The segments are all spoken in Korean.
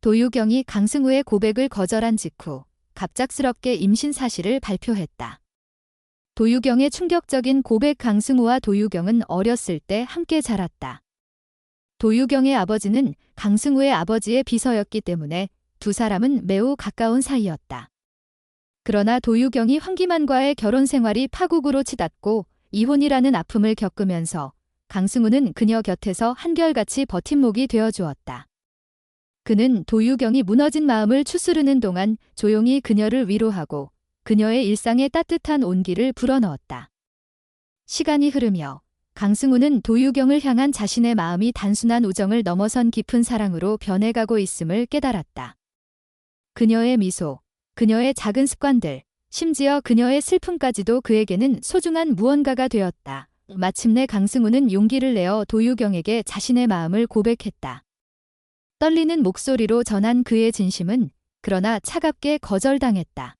도유경이 강승우의 고백을 거절한 직후 갑작스럽게 임신 사실을 발표했다. 도유경의 충격적인 고백. 강승우와 도유경은 어렸을 때 함께 자랐다. 도유경의 아버지는 강승우의 아버지의 비서였기 때문에 두 사람은 매우 가까운 사이였다. 그러나 도유경이 황기만과의 결혼 생활이 파국으로 치닫고 이혼이라는 아픔을 겪으면서 강승우는 그녀 곁에서 한결같이 버팀목이 되어주었다. 그는 도유경이 무너진 마음을 추스르는 동안 조용히 그녀를 위로하고 그녀의 일상에 따뜻한 온기를 불어넣었다. 시간이 흐르며 강승우는 도유경을 향한 자신의 마음이 단순한 우정을 넘어선 깊은 사랑으로 변해가고 있음을 깨달았다. 그녀의 미소, 그녀의 작은 습관들, 심지어 그녀의 슬픔까지도 그에게는 소중한 무언가가 되었다. 마침내 강승우는 용기를 내어 도유경에게 자신의 마음을 고백했다. 떨리는 목소리로 전한 그의 진심은 그러나 차갑게 거절당했다.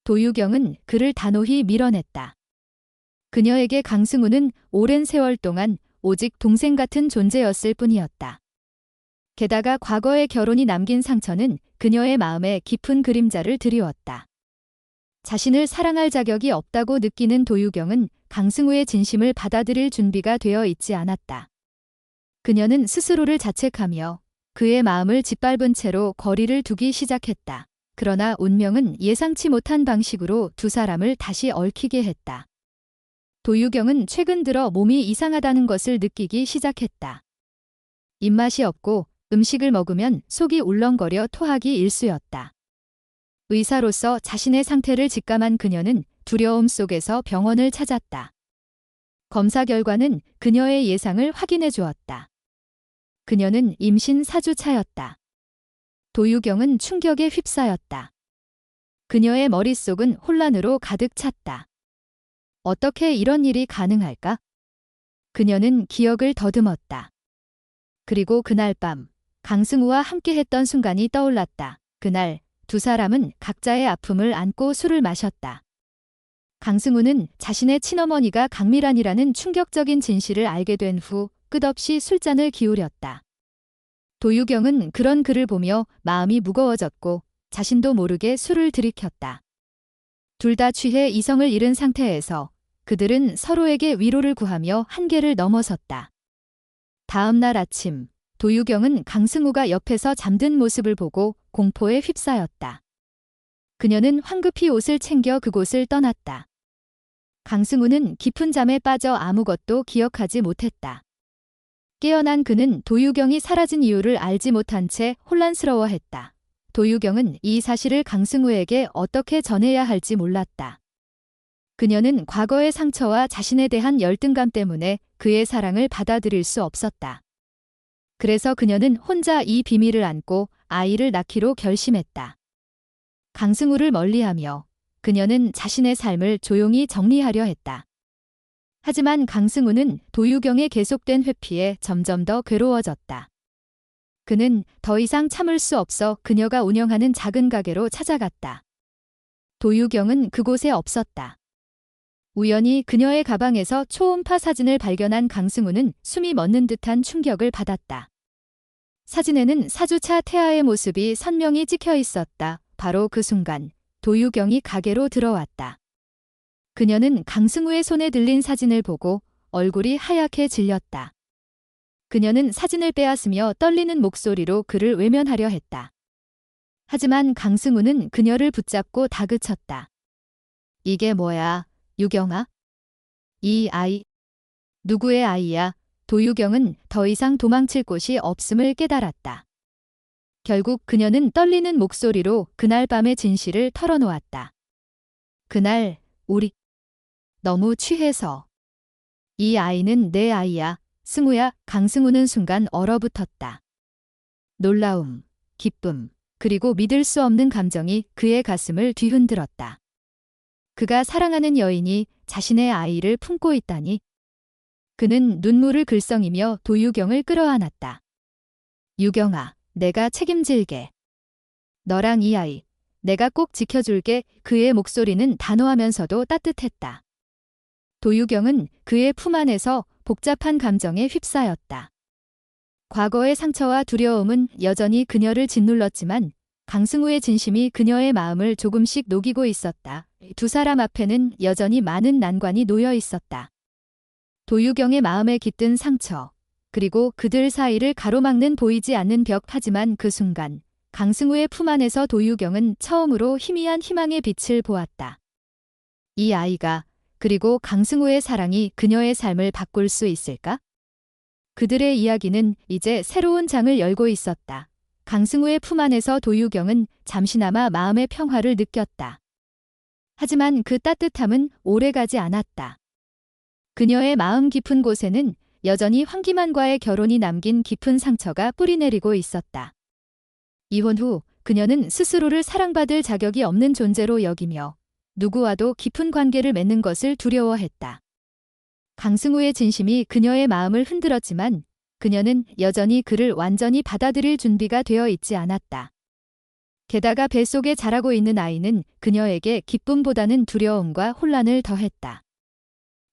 도유경은 그를 단호히 밀어냈다. 그녀에게 강승우는 오랜 세월 동안 오직 동생 같은 존재였을 뿐이었다. 게다가 과거의 결혼이 남긴 상처는 그녀의 마음에 깊은 그림자를 드리웠다. 자신을 사랑할 자격이 없다고 느끼는 도유경은 강승우의 진심을 받아들일 준비가 되어 있지 않았다. 그녀는 스스로를 자책하며 그의 마음을 짓밟은 채로 거리를 두기 시작했다. 그러나 운명은 예상치 못한 방식으로 두 사람을 다시 얽히게 했다. 도유경은 최근 들어 몸이 이상하다는 것을 느끼기 시작했다. 입맛이 없고 음식을 먹으면 속이 울렁거려 토하기 일쑤였다. 의사로서 자신의 상태를 직감한 그녀는 두려움 속에서 병원을 찾았다. 검사 결과는 그녀의 예상을 확인해 주었다. 그녀는 임신 4주 차였다. 도유경은 충격에 휩싸였다. 그녀의 머릿속은 혼란으로 가득 찼다. 어떻게 이런 일이 가능할까? 그녀는 기억을 더듬었다. 그리고 그날 밤 강승우와 함께했던 순간이 떠올랐다. 그날 두 사람은 각자의 아픔을 안고 술을 마셨다. 강승우는 자신의 친어머니가 강미란이라는 충격적인 진실을 알게 된 후 끝없이 술잔을 기울였다. 도유경은 그런 그를 보며 마음이 무거워졌고 자신도 모르게 술을 들이켰다. 둘 다 취해 이성을 잃은 상태에서 그들은 서로에게 위로를 구하며 한계를 넘어섰다. 다음 날 아침 도유경은 강승우가 옆에서 잠든 모습을 보고 공포에 휩싸였다. 그녀는 황급히 옷을 챙겨 그곳을 떠났다. 강승우는 깊은 잠에 빠져 아무것도 기억하지 못했다. 깨어난 그는 도유경이 사라진 이유를 알지 못한 채 혼란스러워했다. 도유경은 이 사실을 강승우에게 어떻게 전해야 할지 몰랐다. 그녀는 과거의 상처와 자신에 대한 열등감 때문에 그의 사랑을 받아들일 수 없었다. 그래서 그녀는 혼자 이 비밀을 안고 아이를 낳기로 결심했다. 강승우를 멀리하며 그녀는 자신의 삶을 조용히 정리하려 했다. 하지만 강승우는 도유경의 계속된 회피에 점점 더 괴로워졌다. 그는 더 이상 참을 수 없어 그녀가 운영하는 작은 가게로 찾아갔다. 도유경은 그곳에 없었다. 우연히 그녀의 가방에서 초음파 사진을 발견한 강승우는 숨이 멎는 듯한 충격을 받았다. 사진에는 4주차 태아의 모습이 선명히 찍혀 있었다. 바로 그 순간 도유경이 가게로 들어왔다. 그녀는 강승우의 손에 들린 사진을 보고 얼굴이 하얗게 질렸다. 그녀는 사진을 빼앗으며 떨리는 목소리로 그를 외면하려 했다. 하지만 강승우는 그녀를 붙잡고 다그쳤다. 이게 뭐야, 유경아? 이 아이, 누구의 아이야? 도유경은 더 이상 도망칠 곳이 없음을 깨달았다. 결국 그녀는 떨리는 목소리로 그날 밤의 진실을 털어놓았다. 그날 우리 너무 취해서. 이 아이는 내 아이야. 승우야. 강승우는 순간 얼어붙었다. 놀라움, 기쁨, 그리고 믿을 수 없는 감정이 그의 가슴을 뒤흔들었다. 그가 사랑하는 여인이 자신의 아이를 품고 있다니. 그는 눈물을 글썽이며 도유경을 끌어안았다. 유경아, 내가 책임질게. 너랑 이 아이, 내가 꼭 지켜줄게. 그의 목소리는 단호하면서도 따뜻했다. 도유경은 그의 품 안에서 복잡한 감정에 휩싸였다. 과거의 상처와 두려움은 여전히 그녀를 짓눌렀지만 강승우의 진심이 그녀의 마음을 조금씩 녹이고 있었다. 두 사람 앞에는 여전히 많은 난관이 놓여 있었다. 도유경의 마음에 깃든 상처, 그리고 그들 사이를 가로막는 보이지 않는 벽. 하지만 그 순간 강승우의 품 안에서 도유경은 처음으로 희미한 희망의 빛을 보았다. 이 아이가, 그리고 강승우의 사랑이 그녀의 삶을 바꿀 수 있을까? 그들의 이야기는 이제 새로운 장을 열고 있었다. 강승우의 품 안에서 도유경은 잠시나마 마음의 평화를 느꼈다. 하지만 그 따뜻함은 오래가지 않았다. 그녀의 마음 깊은 곳에는 여전히 황기만과의 결혼이 남긴 깊은 상처가 뿌리내리고 있었다. 이혼 후 그녀는 스스로를 사랑받을 자격이 없는 존재로 여기며 누구와도 깊은 관계를 맺는 것을 두려워했다. 강승우의 진심이 그녀의 마음을 흔들었지만 그녀는 여전히 그를 완전히 받아들일 준비가 되어 있지 않았다. 게다가 뱃속에 자라고 있는 아이는 그녀에게 기쁨보다는 두려움과 혼란을 더했다.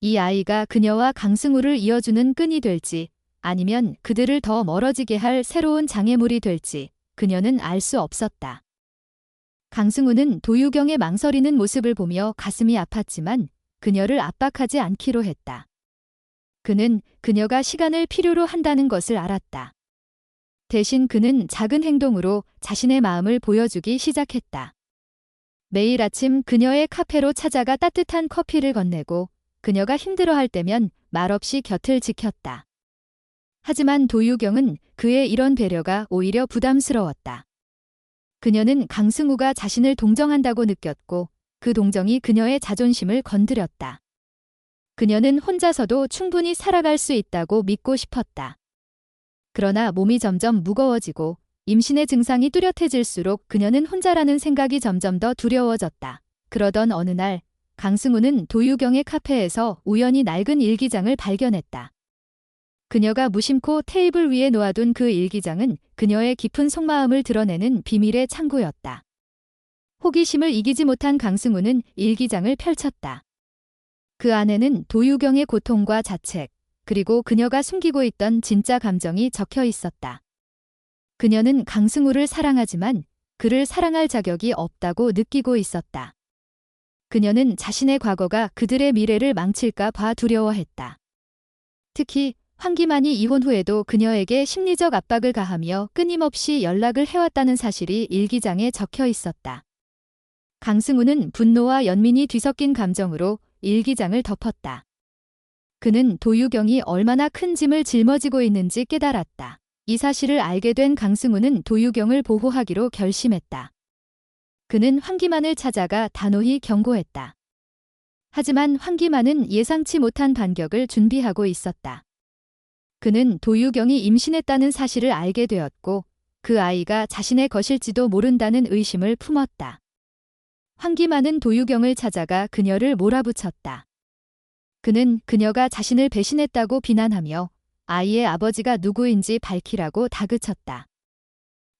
이 아이가 그녀와 강승우를 이어주는 끈이 될지 아니면 그들을 더 멀어지게 할 새로운 장애물이 될지 그녀는 알 수 없었다. 강승우는 도유경의 망설이는 모습을 보며 가슴이 아팠지만 그녀를 압박하지 않기로 했다. 그는 그녀가 시간을 필요로 한다는 것을 알았다. 대신 그는 작은 행동으로 자신의 마음을 보여주기 시작했다. 매일 아침 그녀의 카페로 찾아가 따뜻한 커피를 건네고 그녀가 힘들어할 때면 말없이 곁을 지켰다. 하지만 도유경은 그의 이런 배려가 오히려 부담스러웠다. 그녀는 강승우가 자신을 동정한다고 느꼈고 그 동정이 그녀의 자존심을 건드렸다. 그녀는 혼자서도 충분히 살아갈 수 있다고 믿고 싶었다. 그러나 몸이 점점 무거워지고 임신의 증상이 뚜렷해질수록 그녀는 혼자라는 생각이 점점 더 두려워졌다. 그러던 어느 날 강승우는 도유경의 카페에서 우연히 낡은 일기장을 발견했다. 그녀가 무심코 테이블 위에 놓아둔 그 일기장은 그녀의 깊은 속마음을 드러내는 비밀의 창고였다. 호기심을 이기지 못한 강승우는 일기장을 펼쳤다. 그 안에는 도유경의 고통과 자책, 그리고 그녀가 숨기고 있던 진짜 감정이 적혀 있었다. 그녀는 강승우를 사랑하지만 그를 사랑할 자격이 없다고 느끼고 있었다. 그녀는 자신의 과거가 그들의 미래를 망칠까 봐 두려워했다. 특히 황기만이 이혼 후에도 그녀에게 심리적 압박을 가하며 끊임없이 연락을 해왔다는 사실이 일기장에 적혀 있었다. 강승우는 분노와 연민이 뒤섞인 감정으로 일기장을 덮었다. 그는 도유경이 얼마나 큰 짐을 짊어지고 있는지 깨달았다. 이 사실을 알게 된 강승우는 도유경을 보호하기로 결심했다. 그는 황기만을 찾아가 단호히 경고했다. 하지만 황기만은 예상치 못한 반격을 준비하고 있었다. 그는 도유경이 임신했다는 사실을 알게 되었고 그 아이가 자신의 것일지도 모른다는 의심을 품었다. 황기만은 도유경을 찾아가 그녀를 몰아붙였다. 그는 그녀가 자신을 배신했다고 비난하며 아이의 아버지가 누구인지 밝히라고 다그쳤다.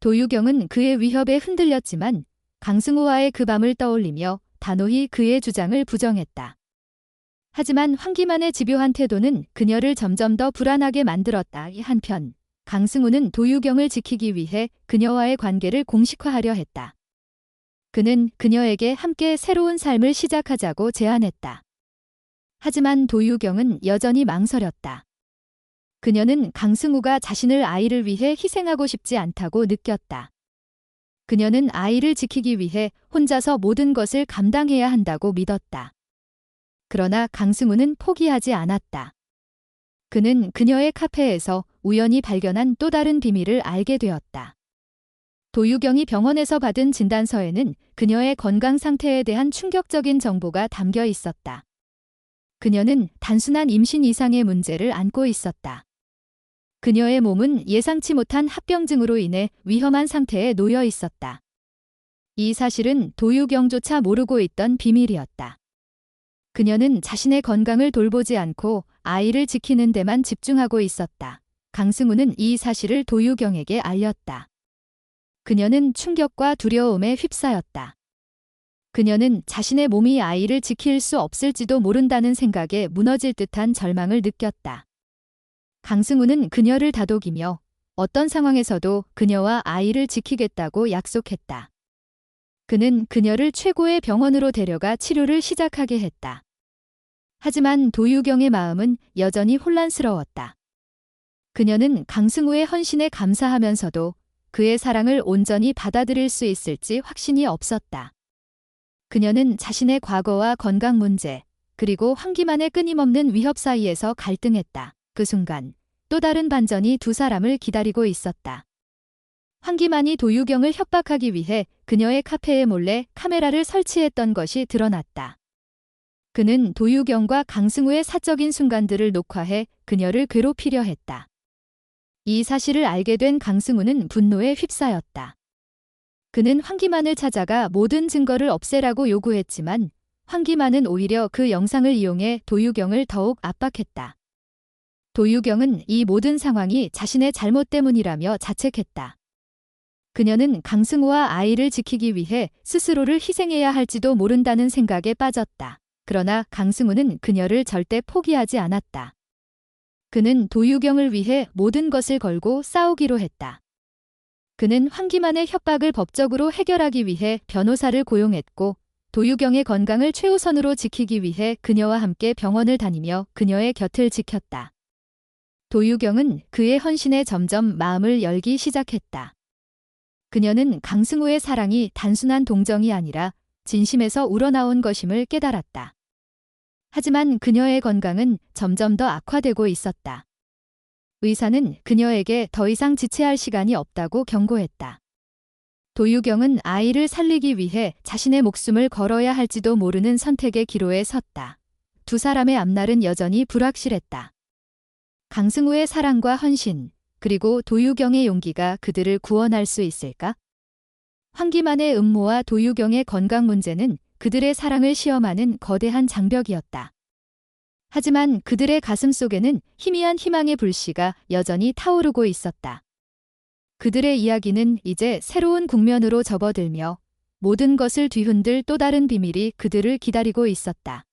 도유경은 그의 위협에 흔들렸지만 강승우와의 그 밤을 떠올리며 단호히 그의 주장을 부정했다. 하지만 황기만의 집요한 태도는 그녀를 점점 더 불안하게 만들었다. 한편 강승우는 도유경을 지키기 위해 그녀와의 관계를 공식화하려 했다. 그는 그녀에게 함께 새로운 삶을 시작하자고 제안했다. 하지만 도유경은 여전히 망설였다. 그녀는 강승우가 자신을 아이를 위해 희생하고 싶지 않다고 느꼈다. 그녀는 아이를 지키기 위해 혼자서 모든 것을 감당해야 한다고 믿었다. 그러나 강승우는 포기하지 않았다. 그는 그녀의 카페에서 우연히 발견한 또 다른 비밀을 알게 되었다. 도유경이 병원에서 받은 진단서에는 그녀의 건강 상태에 대한 충격적인 정보가 담겨 있었다. 그녀는 단순한 임신 이상의 문제를 안고 있었다. 그녀의 몸은 예상치 못한 합병증으로 인해 위험한 상태에 놓여 있었다. 이 사실은 도유경조차 모르고 있던 비밀이었다. 그녀는 자신의 건강을 돌보지 않고 아이를 지키는 데만 집중하고 있었다. 강승우는 이 사실을 도유경에게 알렸다. 그녀는 충격과 두려움에 휩싸였다. 그녀는 자신의 몸이 아이를 지킬 수 없을지도 모른다는 생각에 무너질 듯한 절망을 느꼈다. 강승우는 그녀를 다독이며 어떤 상황에서도 그녀와 아이를 지키겠다고 약속했다. 그는 그녀를 최고의 병원으로 데려가 치료를 시작하게 했다. 하지만 도유경의 마음은 여전히 혼란스러웠다. 그녀는 강승우의 헌신에 감사하면서도 그의 사랑을 온전히 받아들일 수 있을지 확신이 없었다. 그녀는 자신의 과거와 건강 문제, 그리고 황기만의 끊임없는 위협 사이에서 갈등했다. 그 순간 또 다른 반전이 두 사람을 기다리고 있었다. 황기만이 도유경을 협박하기 위해 그녀의 카페에 몰래 카메라를 설치했던 것이 드러났다. 그는 도유경과 강승우의 사적인 순간들을 녹화해 그녀를 괴롭히려 했다. 이 사실을 알게 된 강승우는 분노에 휩싸였다. 그는 황기만을 찾아가 모든 증거를 없애라고 요구했지만 황기만은 오히려 그 영상을 이용해 도유경을 더욱 압박했다. 도유경은 이 모든 상황이 자신의 잘못 때문이라며 자책했다. 그녀는 강승우와 아이를 지키기 위해 스스로를 희생해야 할지도 모른다는 생각에 빠졌다. 그러나 강승우는 그녀를 절대 포기하지 않았다. 그는 도유경을 위해 모든 것을 걸고 싸우기로 했다. 그는 황기만의 협박을 법적으로 해결하기 위해 변호사를 고용했고 도유경의 건강을 최우선으로 지키기 위해 그녀와 함께 병원을 다니며 그녀의 곁을 지켰다. 도유경은 그의 헌신에 점점 마음을 열기 시작했다. 그녀는 강승우의 사랑이 단순한 동정이 아니라 진심에서 우러나온 것임을 깨달았다. 하지만 그녀의 건강은 점점 더 악화되고 있었다. 의사는 그녀에게 더 이상 지체할 시간이 없다고 경고했다. 도유경은 아이를 살리기 위해 자신의 목숨을 걸어야 할지도 모르는 선택의 기로에 섰다. 두 사람의 앞날은 여전히 불확실했다. 강승우의 사랑과 헌신, 그리고 도유경의 용기가 그들을 구원할 수 있을까? 황기만의 음모와 도유경의 건강 문제는 그들의 사랑을 시험하는 거대한 장벽이었다. 하지만 그들의 가슴 속에는 희미한 희망의 불씨가 여전히 타오르고 있었다. 그들의 이야기는 이제 새로운 국면으로 접어들며 모든 것을 뒤흔들 또 다른 비밀이 그들을 기다리고 있었다.